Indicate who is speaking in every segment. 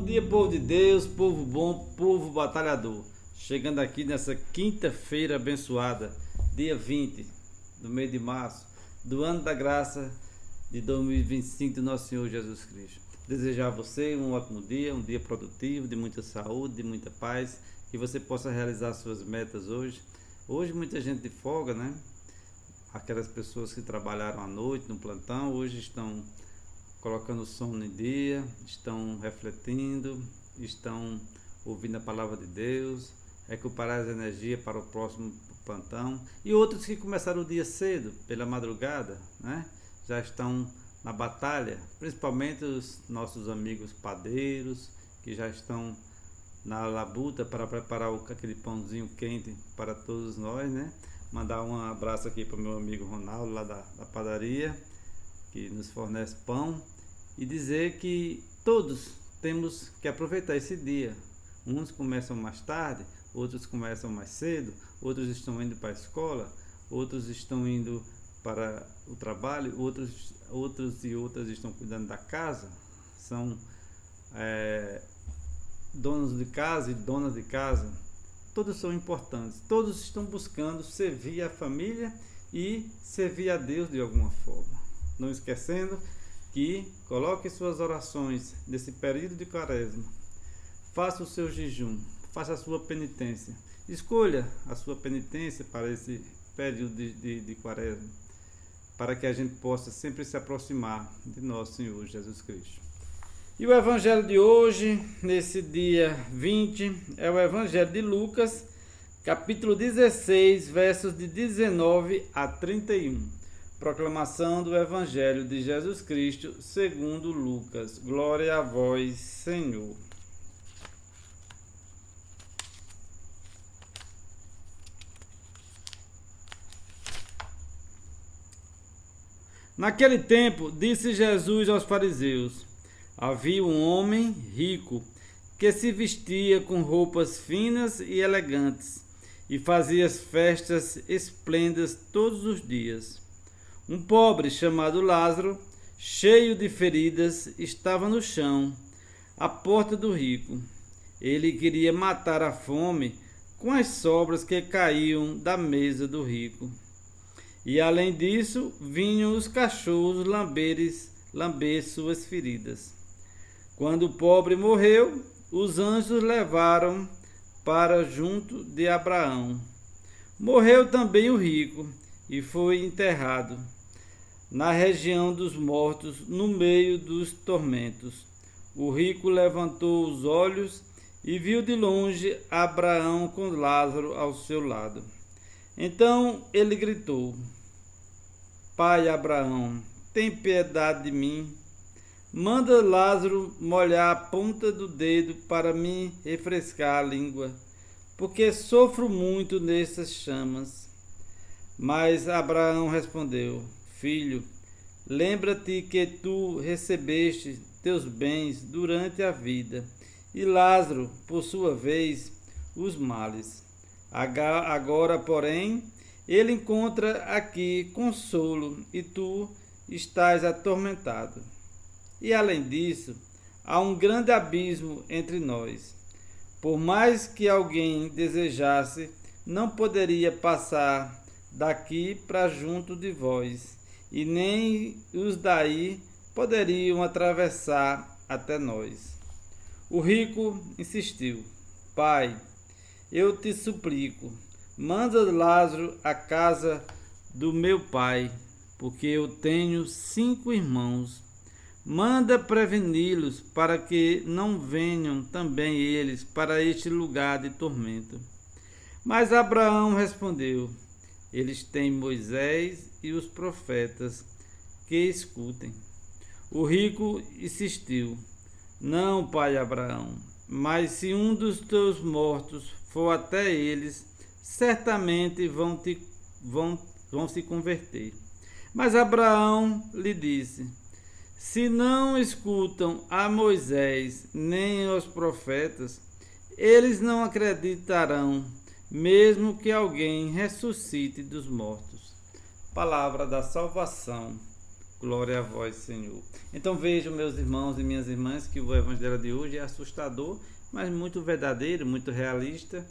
Speaker 1: dia, povo de Deus, povo bom, povo batalhador. Chegando aqui nessa quinta-feira abençoada, dia 20 do mês de março, do ano da graça de 2025 do nosso Senhor Jesus Cristo. Desejar a você um ótimo dia, um dia produtivo, de muita saúde, de muita paz, que você possa realizar suas metas hoje. Hoje muita gente de folga, né? Aquelas pessoas que trabalharam à noite no plantão, hoje estão colocando o sono em dia, estão refletindo, estão ouvindo a palavra de Deus, recuperar as energias para o próximo plantão. E outros que começaram o dia cedo, pela madrugada, né? Já estão na batalha, principalmente os nossos amigos padeiros, que já estão na labuta para preparar aquele pãozinho quente para todos nós, né? Mandar um abraço aqui para o meu amigo Ronaldo, lá da padaria, que nos fornece pão, e dizer que todos temos que aproveitar esse dia. Uns começam mais tarde, outros começam mais cedo, outros estão indo para a escola, outros estão indo para o trabalho, outros e outras estão cuidando da casa, são donos de casa e donas de casa. Todos são importantes, todos estão buscando servir a família e servir a Deus de alguma forma. Não esquecendo que coloque suas orações nesse período de quaresma, faça o seu jejum, faça a sua penitência, escolha a sua penitência para esse período de quaresma, para que a gente possa sempre se aproximar de nosso Senhor Jesus Cristo. E o evangelho de hoje, nesse dia 20, é o evangelho de Lucas, capítulo 16, versos de 19 a 31. Proclamação do evangelho de Jesus Cristo, segundo Lucas. Glória a vós, Senhor. Naquele tempo, disse Jesus aos fariseus: havia um homem rico que se vestia com roupas finas e elegantes e fazia festas esplêndidas todos os dias. Um pobre chamado Lázaro, cheio de feridas, estava no chão, à porta do rico. Ele queria matar a fome com as sobras que caíam da mesa do rico. E além disso, vinham os cachorros lamber suas feridas. Quando o pobre morreu, os anjos levaram para junto de Abraão. Morreu também o rico e foi enterrado na região dos mortos, no meio dos tormentos. O rico levantou os olhos e viu de longe Abraão com Lázaro ao seu lado. Então ele gritou: Pai Abraão, tem piedade de mim. Manda Lázaro molhar a ponta do dedo para me refrescar a língua, porque sofro muito nessas chamas. Mas Abraão respondeu: Filho, lembra-te que tu recebeste teus bens durante a vida, e Lázaro, por sua vez, os males. Agora, porém, ele encontra aqui consolo, e tu estás atormentado. E além disso, há um grande abismo entre nós. Por mais que alguém desejasse, não poderia passar daqui para junto de vós, e nem os daí poderiam atravessar até nós. O rico insistiu: Pai, eu te suplico, manda Lázaro à casa do meu pai, porque eu tenho 5 irmãos. Manda preveni-los para que não venham também eles para este lugar de tormento. Mas Abraão respondeu: Eles têm Moisés e os profetas, que escutem. O rico insistiu: Não, pai Abraão, mas se um dos teus mortos for até eles, certamente vão se converter. Mas Abraão lhe disse: Se não escutam a Moisés nem aos profetas, eles não acreditarão, mesmo que alguém ressuscite dos mortos. Palavra da salvação. Glória a vós, Senhor. Então vejam, meus irmãos e minhas irmãs, que o evangelho de hoje é assustador, mas muito verdadeiro, muito realista,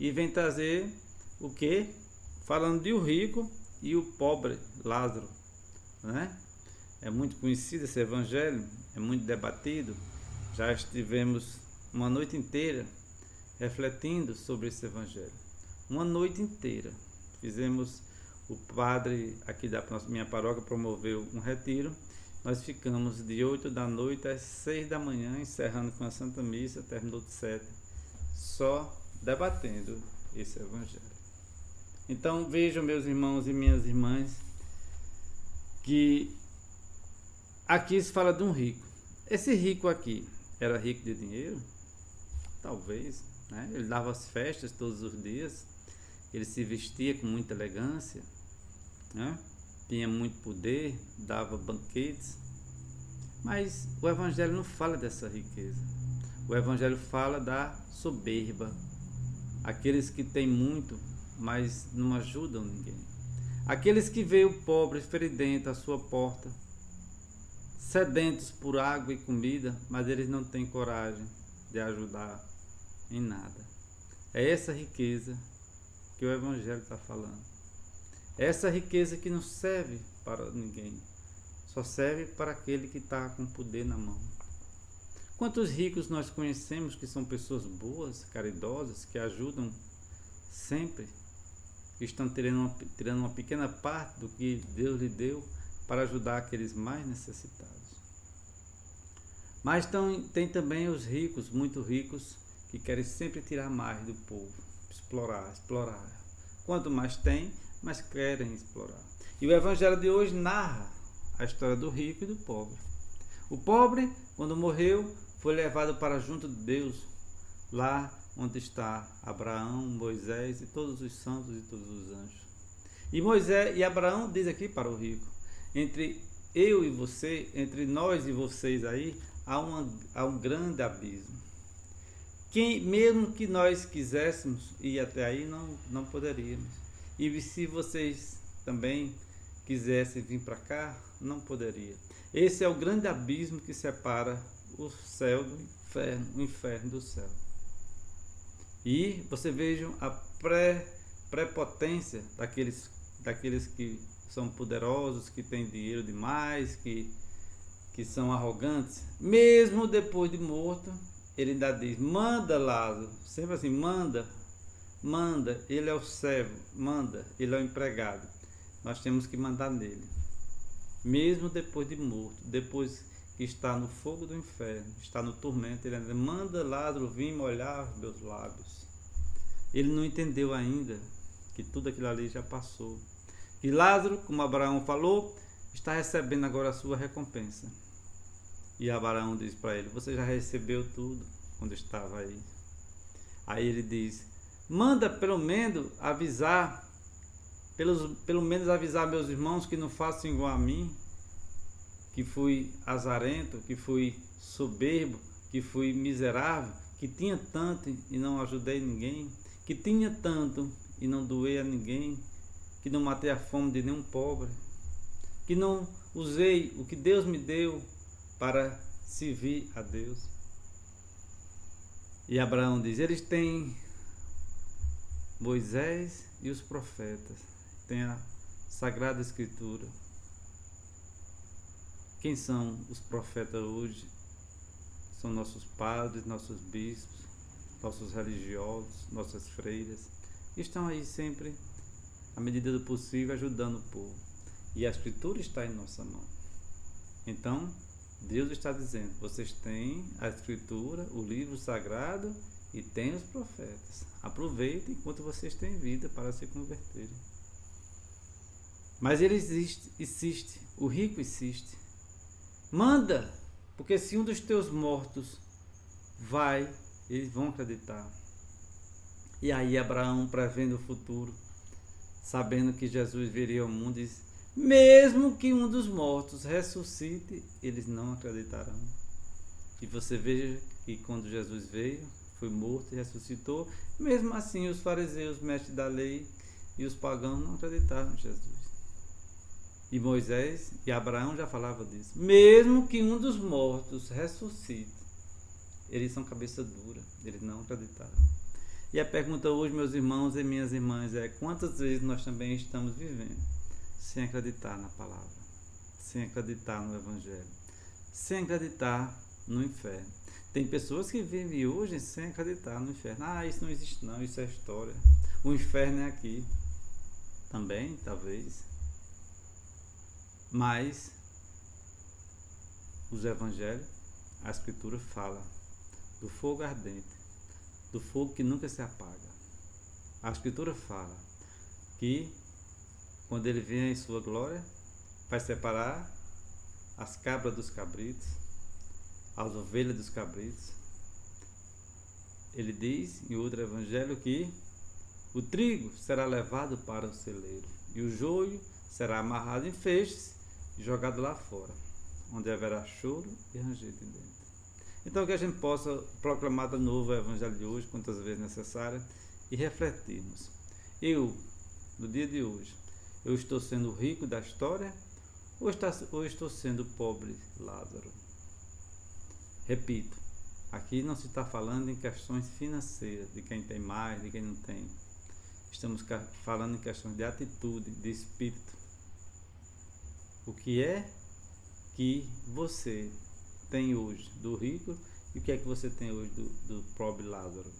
Speaker 1: e vem trazer o quê? Falando de o rico e o pobre Lázaro, né? É muito conhecido esse evangelho, é muito debatido. Já estivemos uma noite inteira refletindo sobre esse evangelho. Uma noite inteira. Fizemos, o padre aqui da minha paróquia promoveu um retiro. Nós ficamos de 8 da noite às 6 da manhã, encerrando com a Santa Missa, terminou de 7, só debatendo esse evangelho. Então vejam, meus irmãos e minhas irmãs, que aqui se fala de um rico. Esse rico aqui era rico de dinheiro? Talvez, né? Ele dava as festas todos os dias, ele se vestia com muita elegância, né? Tinha muito poder, dava banquetes, mas o evangelho não fala dessa riqueza. O evangelho fala da soberba, aqueles que têm muito, mas não ajudam ninguém, aqueles que veem o pobre feridento à sua porta, sedentos por água e comida, mas eles não têm coragem de ajudar em nada. É essa riqueza que o evangelho está falando. Essa riqueza que não serve para ninguém, só serve para aquele que está com poder na mão. Quantos ricos nós conhecemos que são pessoas boas, caridosas, que ajudam sempre, que estão tirando uma pequena parte do que Deus lhe deu para ajudar aqueles mais necessitados. Mas tem também os ricos, muito ricos, que querem sempre tirar mais do povo, explorar. Quanto mais tem, mas querem explorar. E o evangelho de hoje narra a história do rico e do pobre. O pobre, quando morreu, foi levado para junto de Deus, lá onde está Abraão, Moisés e todos os santos e todos os anjos. E Moisés e Abraão diz aqui para o rico: entre eu e você, entre nós e vocês aí, há um grande abismo. Mesmo que nós quiséssemos ir até aí, não poderíamos. E se vocês também quisessem vir para cá, não poderia. Esse é o grande abismo que separa o céu do inferno, o inferno do céu. E você vejam a prepotência daqueles que são poderosos, que têm dinheiro demais, que são arrogantes. Mesmo depois de morto, ele ainda diz: manda Lázaro, sempre assim, manda, ele é o servo, manda, ele é o empregado, nós temos que mandar nele, mesmo depois de morto, depois que está no fogo do inferno, está no tormento, ele ainda manda Lázaro vir molhar os meus lábios. Ele não entendeu ainda que tudo aquilo ali já passou, que Lázaro, como Abraão falou, está recebendo agora a sua recompensa. E Abraão diz para ele: você já recebeu tudo quando estava aí. Aí ele diz: manda pelo menos avisar meus irmãos que não façam igual a mim, que fui azarento, que fui soberbo, que fui miserável, que tinha tanto e não ajudei ninguém, que tinha tanto e não doei a ninguém, que não matei a fome de nenhum pobre, que não usei o que Deus me deu para servir a Deus. E Abraão diz: eles têm Moisés e os profetas, tem a Sagrada Escritura. Quem são os profetas hoje? São nossos padres, nossos bispos, nossos religiosos, nossas freiras, que estão aí sempre, à medida do possível, ajudando o povo. E a Escritura está em nossa mão. Então, Deus está dizendo: vocês têm a Escritura, o livro sagrado, e têm os profetas. Aproveitem enquanto vocês têm vida para se converterem. Mas ele insiste, o rico insiste: manda, porque se um dos teus mortos vai, eles vão acreditar. E aí Abraão, prevendo o futuro, sabendo que Jesus viria ao mundo, diz: mesmo que um dos mortos ressuscite, eles não acreditarão. E você veja que quando Jesus veio, foi morto e ressuscitou, mesmo assim os fariseus, mestres da lei, e os pagãos não acreditaram em Jesus. E Moisés e Abraão já falavam disso. Mesmo que um dos mortos ressuscite, eles são cabeça dura, eles não acreditaram. E a pergunta hoje, meus irmãos e minhas irmãs, é: quantas vezes nós também estamos vivendo sem acreditar na palavra, sem acreditar no Evangelho, sem acreditar no inferno? Tem pessoas que vivem hoje sem acreditar no inferno. Isso não existe não, isso é história. O inferno é aqui. Também, talvez. Mas os evangelhos, a escritura fala do fogo ardente, do fogo que nunca se apaga. A escritura fala que quando ele vier em sua glória, vai separar as cabras dos cabritos, as ovelhas dos cabritos. Ele diz em outro evangelho que o trigo será levado para o celeiro e o joio será amarrado em feixes e jogado lá fora, onde haverá choro e ranger de dentro. Então que a gente possa proclamar de novo o evangelho de hoje, quantas vezes necessário, e refletirmos. Eu, no dia de hoje, eu estou sendo o rico da história ou estou sendo o pobre Lázaro? Repito, aqui não se está falando em questões financeiras, de quem tem mais, de quem não tem. Estamos falando em questões de atitude, de espírito. O que é que você tem hoje do rico e o que é que você tem hoje do pobre Lázaro?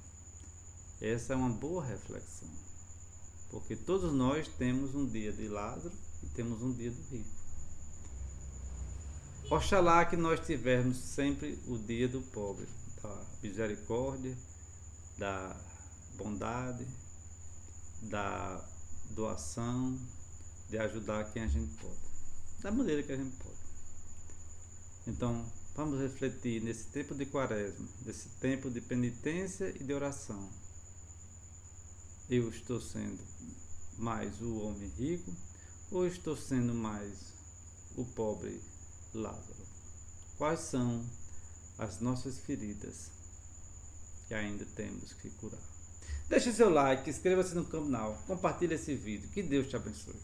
Speaker 1: Essa é uma boa reflexão. Porque todos nós temos um dia de Lázaro e temos um dia do rico. Oxalá que nós tivermos sempre o dia do pobre, da misericórdia, da bondade, da doação, de ajudar quem a gente pode, da maneira que a gente pode. Então, vamos refletir nesse tempo de quaresma, nesse tempo de penitência e de oração. Eu estou sendo mais o homem rico ou estou sendo mais o pobre Lázaro? Quais são as nossas feridas que ainda temos que curar? Deixe seu like, inscreva-se no canal, compartilhe esse vídeo. Que Deus te abençoe.